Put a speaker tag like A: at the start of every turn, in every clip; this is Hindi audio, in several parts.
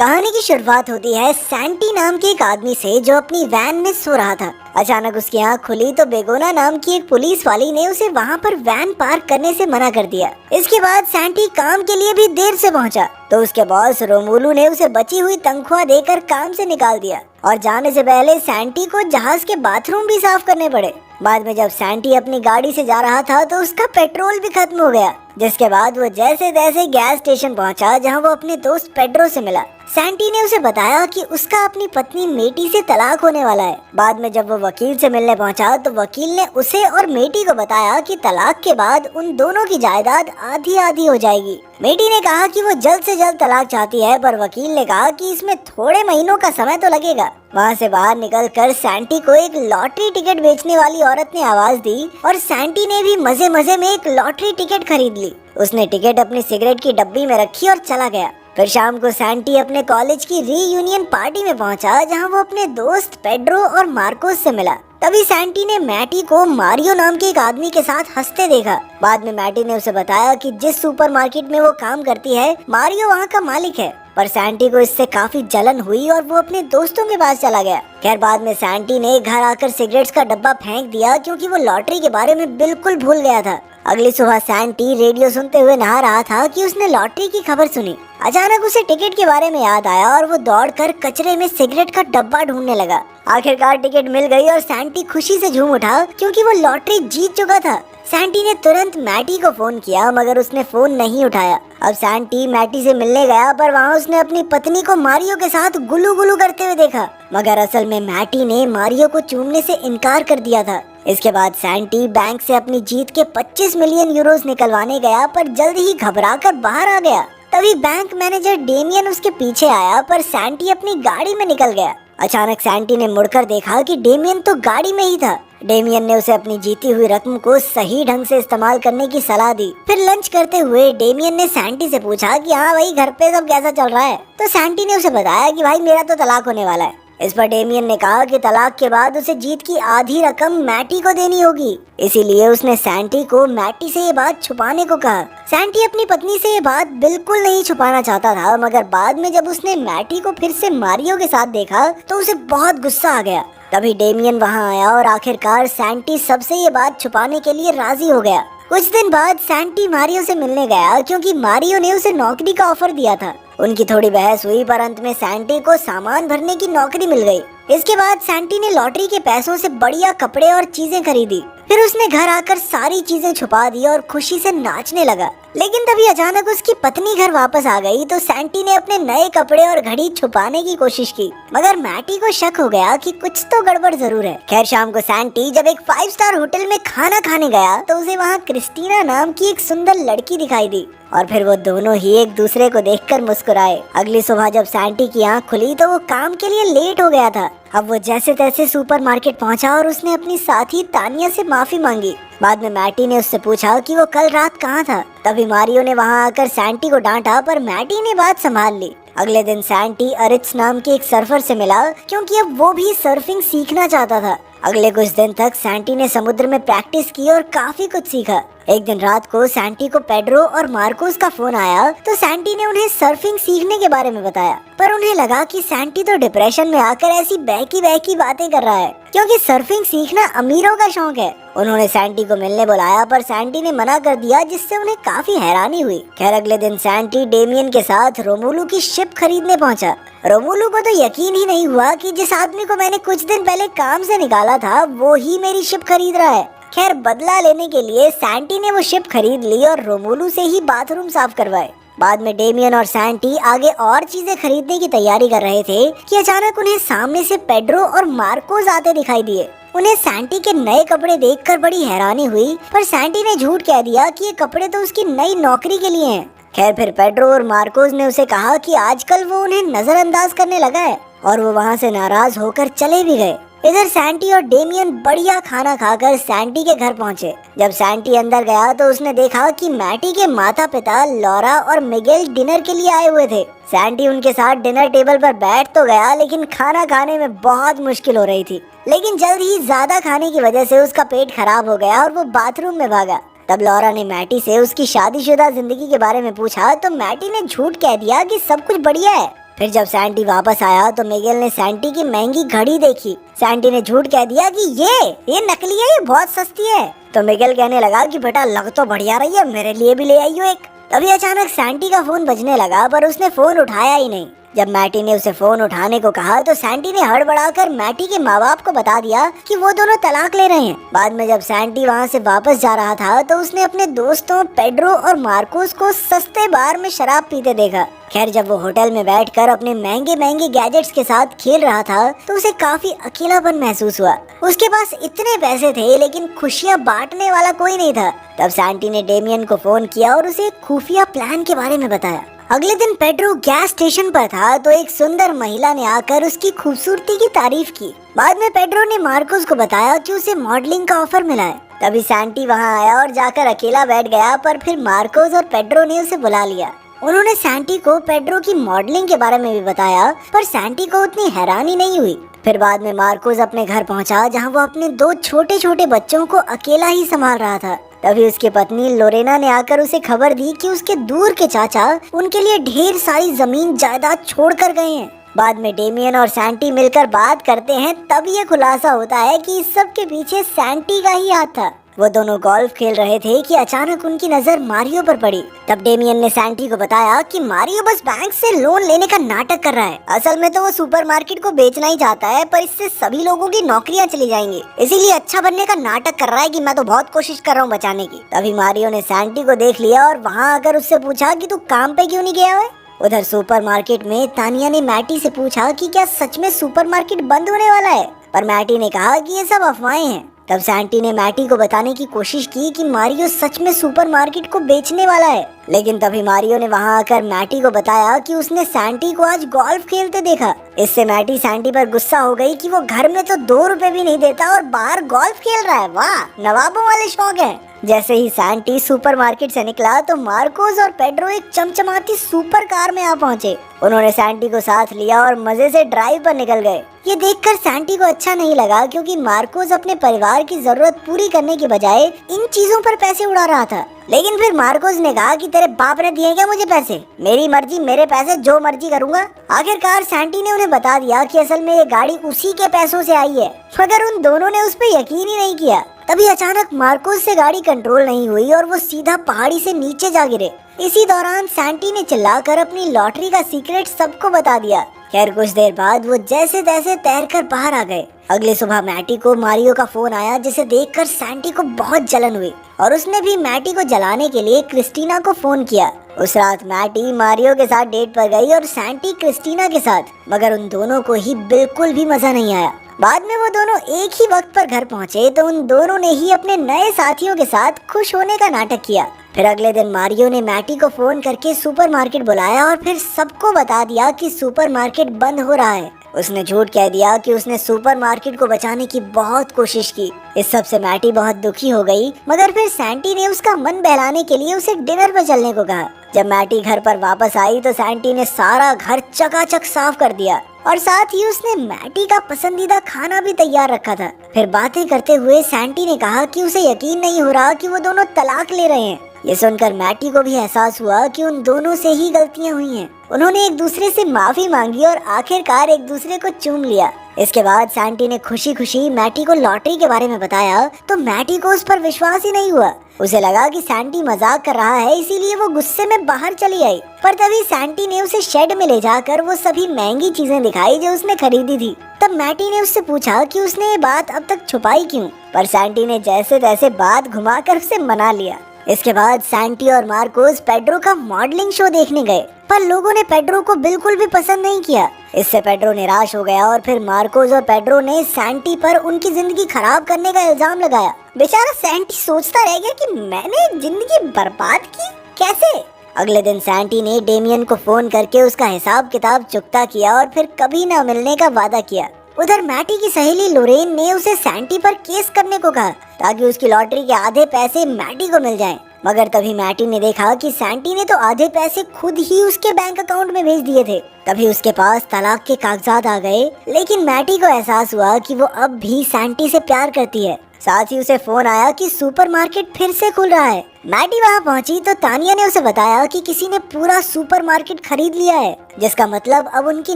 A: कहानी की शुरुआत होती है सैंटी नाम के एक आदमी से जो अपनी वैन में सो रहा था। अचानक उसकी आंख खुली तो बेगोना नाम की एक पुलिस वाली ने उसे वहां पर वैन पार्क करने से मना कर दिया। इसके बाद सैंटी काम के लिए भी देर से पहुंचा तो उसके बॉस रोमुलू ने उसे बची हुई तनख्वाह देकर काम से निकाल दिया और जाने से पहले सैंटी को जहाज के बाथरूम भी साफ करने पड़े। बाद में जब सैंटी अपनी गाड़ी से जा रहा था तो उसका पेट्रोल भी खत्म हो गया, जिसके बाद वो जैसे तैसे गैस स्टेशन पहुंचा जहां वो अपने दोस्त पेड्रो से मिला। सैंटी ने उसे बताया कि उसका अपनी पत्नी मेटी से तलाक होने वाला है। बाद में जब वो वकील से मिलने पहुंचा तो वकील ने उसे और मेटी को बताया कि तलाक के बाद उन दोनों की जायदाद आधी आधी हो जाएगी। मेटी ने कहा कि वो जल्द से जल्द तलाक चाहती है, पर वकील ने कहा कि इसमें थोड़े महीनों का समय तो लगेगा। वहाँ से बाहर निकलकर सैंटी को एक लॉटरी टिकट बेचने वाली औरत ने आवाज दी और सैंटी ने भी मजे मजे में एक लॉटरी टिकट खरीद ली। उसने टिकट अपनी सिगरेट की डब्बी में रखी और चला गया। फिर शाम को सैंटी अपने कॉलेज की रीयूनियन पार्टी में पहुंचा जहां वो अपने दोस्त पेड्रो और मार्कोस से मिला। तभी सैंटी ने मैटी को मारियो नाम के एक आदमी के साथ हंसते देखा। बाद में मैटी ने उसे बताया कि जिस सुपरमार्केट में वो काम करती है मारियो वहाँ का मालिक है, पर सैंटी को इससे काफी जलन हुई और वो अपने दोस्तों के पास चला गया। खैर बाद में सैंटी ने घर आकर सिगरेट्स का डब्बा फेंक दिया क्योंकि वो लॉटरी के बारे में बिल्कुल भूल गया था। अगली सुबह सैंटी रेडियो सुनते हुए नहा रहा था कि उसने लॉटरी की खबर सुनी। अचानक उसे टिकट के बारे में याद आया और वो दौड़कर कचरे में सिगरेट का डब्बा ढूंढने लगा। आखिरकार टिकट मिल गई और सैंटी खुशी से झूम उठा क्योंकि वो लॉटरी जीत चुका था। सैंटी ने तुरंत मैटी को फोन किया मगर उसने फोन नहीं उठाया। अब सैंटी मैटी से मिलने गया पर वहाँ उसने अपनी पत्नी को मारियो के साथ गुलू गुलू करते हुए देखा, मगर असल में मैटी ने मारियो को चूमने से इनकार कर दिया था। इसके बाद सैंटी बैंक से अपनी जीत के 25 मिलियन यूरोस निकलवाने गया पर जल्द ही घबराकर बाहर आ गया। तभी बैंक मैनेजर डेमियन उसके पीछे आया पर सैंटी अपनी गाड़ी में निकल गया। अचानक सैंटी ने मुड़कर देखा कि डेमियन तो गाड़ी में ही था। डेमियन ने उसे अपनी जीती हुई रकम को सही ढंग से इस्तेमाल करने की सलाह दी। फिर लंच करते हुए डेमियन ने सैंटी से पूछा कि हाँ भाई घर पे सब कैसा चल रहा है। तो सैंटी ने उसे बताया कि भाई मेरा तो तलाक होने वाला है। इस पर डेमियन ने कहा कि तलाक के बाद उसे जीत की आधी रकम मैटी को देनी होगी, इसीलिए उसने सैंटी को मैटी से ये बात छुपाने को कहा। सैंटी अपनी पत्नी से ये बात बिल्कुल नहीं छुपाना चाहता था, मगर बाद में जब उसने मैटी को फिर से मारियो के साथ देखा तो उसे बहुत गुस्सा आ गया। तभी डेमियन वहाँ आया और आखिरकार सैंटी सबसे ये बात छुपाने के लिए राजी हो गया। कुछ दिन बाद सैंटी मारियो से मिलने गया क्योंकि मारियो ने उसे नौकरी का ऑफर दिया था। उनकी थोड़ी बहस हुई पर अंत में सैंटी को सामान भरने की नौकरी मिल गई। इसके बाद सैंटी ने लॉटरी के पैसों से बढ़िया कपड़े और चीजें खरीदी। फिर उसने घर आकर सारी चीजें छुपा दी और खुशी से नाचने लगा। लेकिन तभी अचानक उसकी पत्नी घर वापस आ गई तो सैंटी ने अपने नए कपड़े और घड़ी छुपाने की कोशिश की, मगर मैटी को शक हो गया कि कुछ तो गड़बड़ जरूर है। खैर शाम को सैंटी जब एक 5 स्टार होटल में खाना खाने गया तो उसे वहाँ क्रिस्टीना नाम की एक सुंदर लड़की दिखाई दी और फिर वो दोनों ही एक दूसरे को देखकर मुस्कुराए। अगली सुबह जब सैंटी की आंख खुली तो वो काम के लिए लेट हो गया था। अब वो जैसे तैसे सुपरमार्केट पहुंचा और उसने अपनी साथी तानिया से माफी मांगी। बाद में मैटी ने उससे पूछा कि वो कल रात कहाँ था। तभी मारियो ने वहाँ आकर सैंटी को डांटा पर मैटी ने बात संभाल ली। अगले दिन सैंटी अरिट्स नाम के एक सर्फर से मिला क्योंकि अब वो भी सर्फिंग सीखना चाहता था। अगले कुछ दिन तक सैंटी ने समुद्र में प्रैक्टिस की और काफी कुछ सीखा। एक दिन रात को सैंटी को पेड्रो और मार्कोस का फोन आया तो सैंटी ने उन्हें सर्फिंग सीखने के बारे में बताया, पर उन्हें लगा कि सैंटी तो डिप्रेशन में आकर ऐसी बहकी बहकी बातें कर रहा है क्योंकि सर्फिंग सीखना अमीरों का शौक है। उन्होंने सैंटी को मिलने बुलाया पर सैंटी ने मना कर दिया, जिससे उन्हें काफी हैरानी हुई। खैर अगले दिन सैंटी डेमियन के साथ रोमुलू की शिप खरीदने पहुंचा। रोमुलू को तो यकीन ही नहीं हुआ कि जिस आदमी को मैंने कुछ दिन पहले काम से निकाला था वो ही मेरी शिप खरीद रहा है। खैर बदला लेने के लिए सैंटी ने वो शिप खरीद ली और रोमुलू से ही बाथरूम साफ करवाए। बाद में डेमियन और सैंटी आगे और चीजें खरीदने की तैयारी कर रहे थे कि अचानक उन्हें सामने से पेड्रो और मार्कोस आते दिखाई दिए। उन्हें सैंटी के नए कपड़े देखकर बड़ी हैरानी हुई, पर सैंटी ने झूठ कह दिया कि ये कपड़े तो उसकी नई नौकरी के लिए हैं। खैर फिर पेड्रो और मार्कोस ने उसे कहा कि आजकल वो उन्हें नजरअंदाज करने लगा है और वो वहाँ से नाराज होकर चले भी गए। इधर सैंटी और डेमियन बढ़िया खाना खाकर सैंटी के घर पहुंचे। जब सैंटी अंदर गया तो उसने देखा कि मैटी के माता पिता लॉरा और मिगेल डिनर के लिए आए हुए थे। सैंटी उनके साथ डिनर टेबल पर बैठ तो गया, लेकिन खाना खाने में बहुत मुश्किल हो रही थी। लेकिन जल्द ही ज्यादा खाने की वजह से उसका पेट खराब हो गया और वो बाथरूम में भागा। तब लॉरा ने मैटी से उसकी शादीशुदा जिंदगी के बारे में पूछा तो मैटी ने झूठ कह दिया कि सब कुछ बढ़िया है। फिर जब सैंटी वापस आया तो मिगेल ने सैंटी की महंगी घड़ी देखी। सैंटी ने झूठ कह दिया कि ये नकली है, ये बहुत सस्ती है। तो मिगेल कहने लगा कि बेटा लग तो बढ़िया रही है, मेरे लिए भी ले आई हो एक। तभी अचानक सैंटी का फोन बजने लगा पर उसने फोन उठाया ही नहीं। जब मैटी ने उसे फोन उठाने को कहा तो सैंटी ने हड़बड़ाकर मैटी के माँ बाप को बता दिया कि वो दोनों तलाक ले रहे हैं। बाद में जब सैंटी वहाँ से वापस जा रहा था तो उसने अपने दोस्तों पेड्रो और मार्कोस को सस्ते बार में शराब पीते देखा। खैर जब वो होटल में बैठकर अपने महंगे महंगे गैजेट्स के साथ खेल रहा था तो उसे काफी अकेलापन महसूस हुआ। उसके पास इतने पैसे थे लेकिन खुशियाँ बांटने वाला कोई नहीं था। तब सैंटी ने डेमियन को फोन किया और उसे एक खुफिया प्लान के बारे में बताया। अगले दिन पेड्रो गैस स्टेशन पर था तो एक सुंदर महिला ने आकर उसकी खूबसूरती की तारीफ की। बाद में पेड्रो ने मार्कोस को बताया कि उसे मॉडलिंग का ऑफर मिला है। तभी सैंटी वहां आया और जाकर अकेला बैठ गया, पर फिर मार्कोस और पेड्रो ने उसे बुला लिया। उन्होंने सैंटी को पेड्रो की मॉडलिंग के बारे में भी बताया, पर सैंटी को उतनी हैरानी नहीं हुई। फिर बाद में मार्कोस अपने घर पहुंचा जहां वो अपने 2 छोटे छोटे बच्चों को अकेला ही संभाल रहा था। तभी उसकी पत्नी लोरेना ने आकर उसे खबर दी कि उसके दूर के चाचा उनके लिए ढेर सारी जमीन जायदाद छोड़ कर गए हैं। बाद में डेमियन और सैंटी मिलकर बात करते हैं, तब ये खुलासा होता है कि इस सब के पीछे सैंटी का ही हाथ था। वो दोनों गोल्फ खेल रहे थे कि अचानक उनकी नजर मारियो पर पड़ी। तब डेमियन ने सैंटी को बताया कि मारियो बस बैंक से लोन लेने का नाटक कर रहा है। असल में तो वो सुपरमार्केट को बेचना ही चाहता है, पर इससे सभी लोगों की नौकरियां चली जाएंगी, इसीलिए अच्छा बनने का नाटक कर रहा है कि मैं तो बहुत कोशिश कर रहा हूँ बचाने की। तभी मारियो ने सैंटी को देख लिया और वहाँ आकर उससे पूछा कि तू काम पे क्यों नहीं गया है। उधर सुपरमार्केट में तानिया ने मैटी से पूछा कि क्या सच में सुपरमार्केट बंद होने वाला है, पर मैटी ने कहा कि ये सब अफवाहें हैं। तब सैंटी ने मैटी को बताने की कोशिश की कि मारियो सच में सुपरमार्केट को बेचने वाला है, लेकिन तभी मारियो ने वहां आकर मैटी को बताया कि उसने सैंटी को आज गोल्फ खेलते देखा। इससे मैटी सैंटी पर गुस्सा हो गई कि वो घर में तो 2 रुपए भी नहीं देता और बाहर गोल्फ खेल रहा है। वाह, नवाबों वाले शौक है। जैसे ही सैंटी सुपरमार्केट से निकला तो मार्कोस और पेड्रो एक चमचमाती सुपर कार में आ पहुंचे। उन्होंने सैंटी को साथ लिया और मजे से ड्राइव पर निकल गए। ये देखकर सैंटी को अच्छा नहीं लगा, क्योंकि मार्कोस अपने परिवार की जरूरत पूरी करने के बजाय इन चीजों पर पैसे उड़ा रहा था। लेकिन फिर मार्कोस ने कहा कि तेरे बाप ने दिए क्या मुझे पैसे, मेरी मर्जी, मेरे पैसे, जो मर्जी करूंगा। आखिरकार सैंटी ने उन्हें बता दिया कि असल में ये गाड़ी उसी के पैसों से आई है, मगर उन दोनों ने उस पर यकीन ही नहीं किया। तभी अचानक मार्कोस से गाड़ी कंट्रोल नहीं हुई और वो सीधा पहाड़ी से नीचे जा गिरे। इसी दौरान सैंटी ने चिल्लाकर अपनी लॉटरी का सीक्रेट सबको बता दिया। खैर कुछ देर बाद वो जैसे तैसे तैरकर बाहर आ गए। अगली सुबह मैटी को मारियो का फोन आया, जिसे देखकर सैंटी को बहुत जलन हुई और उसने भी मैटी को जलाने के लिए क्रिस्टीना को फोन किया। उस रात मैटी मारियो के साथ डेट पर गई और सैंटी क्रिस्टीना के साथ, मगर उन दोनों को ही बिल्कुल भी मजा नहीं आया। बाद में वो दोनों एक ही वक्त पर घर पहुंचे तो उन दोनों ने ही अपने नए साथियों के साथ खुश होने का नाटक किया। फिर अगले दिन मारियो ने मैटी को फोन करके सुपरमार्केट बुलाया और फिर सबको बता दिया कि सुपरमार्केट बंद हो रहा है। उसने झूठ कह दिया कि उसने सुपरमार्केट को बचाने की बहुत कोशिश की। इस सब से मैटी बहुत दुखी हो गई, मगर फिर सैंटी ने उसका मन बहलाने के लिए उसे डिनर पर चलने को कहा। जब मैटी घर पर वापस आई तो सैंटी ने सारा घर चकाचक साफ कर दिया और साथ ही उसने मैटी का पसंदीदा खाना भी तैयार रखा था। फिर बातें करते हुए सैंटी ने कहा कि उसे यकीन नहीं हो रहा कि वो दोनों तलाक ले रहे हैं। ये सुनकर मैटी को भी एहसास हुआ कि उन दोनों से ही गलतियां हुई हैं। उन्होंने एक दूसरे से माफी मांगी और आखिरकार एक दूसरे को चूम लिया। इसके बाद सैंटी ने खुशी खुशी मैटी को लॉटरी के बारे में बताया तो मैटी को उस पर विश्वास ही नहीं हुआ। उसे लगा कि सैंटी मजाक कर रहा है, इसीलिए वो गुस्से में बाहर चली आई। पर तभी सैंटी ने उसे शेड में ले जाकर वो सभी महंगी चीजें दिखाई जो उसने खरीदी थी। तब मैटी ने उससे पूछा कि उसने ये बात अब तक छुपाई क्यों, पर सैंटी ने जैसे तैसे बात घुमाकर उसे मना लिया। इसके बाद सैंटी और मार्कोस पेड्रो का मॉडलिंग शो देखने गए, पर लोगों ने पेड्रो को बिल्कुल भी पसंद नहीं किया। इससे पेड्रो निराश हो गया और फिर मार्कोस और पेड्रो ने सैंटी पर उनकी जिंदगी खराब करने का इल्जाम लगाया। बेचारा सैंटी सोचता रह गया कि मैंने जिंदगी बर्बाद की, कैसे। अगले दिन सैंटी ने डेमियन को फोन करके उसका हिसाब किताब चुकता किया और फिर कभी न मिलने का वादा किया। उधर मैटी की सहेली लोरेन ने उसे सैंटी पर केस करने को कहा ताकि उसकी लॉटरी के आधे पैसे मैटी को मिल जाएं। मगर तभी मैटी ने देखा कि सैंटी ने तो आधे पैसे खुद ही उसके बैंक अकाउंट में भेज दिए थे। तभी उसके पास तलाक के कागजात आ गए, लेकिन मैटी को एहसास हुआ कि वो अब भी सैंटी से प्यार करती है। साथ ही उसे फोन आया कि सुपरमार्केट फिर से खुल रहा है। मैटी वहाँ पहुंची तो तानिया ने उसे बताया कि किसी ने पूरा सुपरमार्केट खरीद लिया है, जिसका मतलब अब उनकी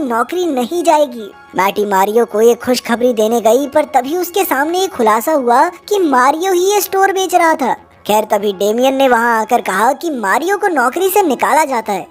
A: नौकरी नहीं जाएगी। मैटी मारियो को ये खुशखबरी देने गई, पर तभी उसके सामने ये खुलासा हुआ कि मारियो ही ये स्टोर बेच रहा था। खैर तभी डेमियन ने वहाँ आकर कहा कि मारियो को नौकरी से निकाला जाता है।